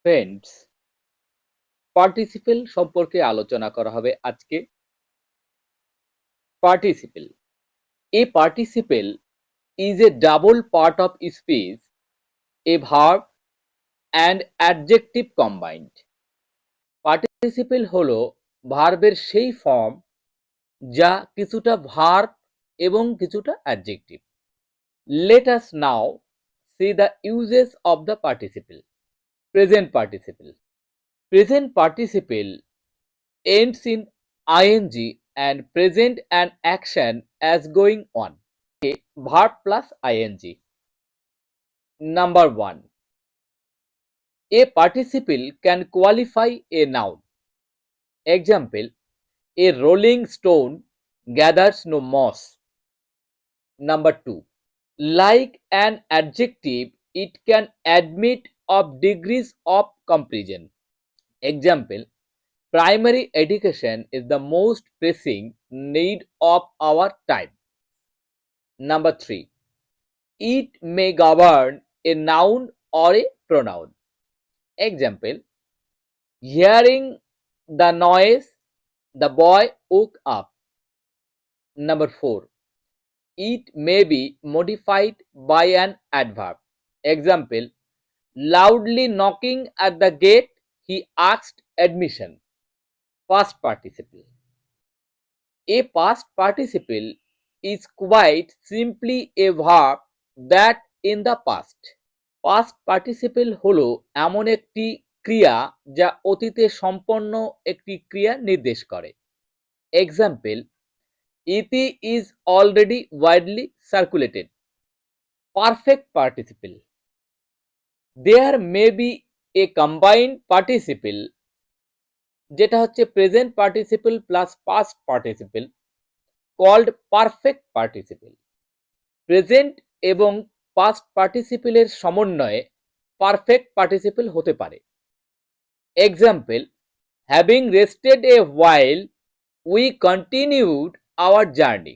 Friends, participle সম্পর্কে আলোচনা করা হবে আজকে। Participle, a participle is a double part of speech, a verb and adjective combined. Participle হলো ভার্বের সেই ফর্ম যা কিছুটা ভার্ব এবং কিছুটা adjective. Let us now see the uses of the participle. Present participle. Present participle ends in ing and present an action as going on. A verb plus ing. Number 1. A participle can qualify a noun. Example, a rolling stone gathers no moss. Number 2. Like an adjective, it can admit of degrees of comparison. Example, primary education is the most pressing need of our time. Number 3. It may govern a noun or a pronoun. Example, hearing the noise, the boy woke up. Number 4. It may be modified by an adverb. Example, loudly knocking at the gate, he asked admission. Past participle. A past participle is quite simply a verb that in the past. Past participle হলো এমন একটি ক্রিয়া যা অতীতে সম্পন্ন একটি ক্রিয়া নির্দেশ করে। Example, ইতি is already widely circulated. Perfect participle. There may be a combined participle যেটা হচ্ছে present participle plus past participle called perfect participle. Present এবং পাস্ট পার্টিসিপলের সমন্বয়ে পারফেক্ট পার্টিসিপল হতে পারে। Example, having rested a while we continued our journey.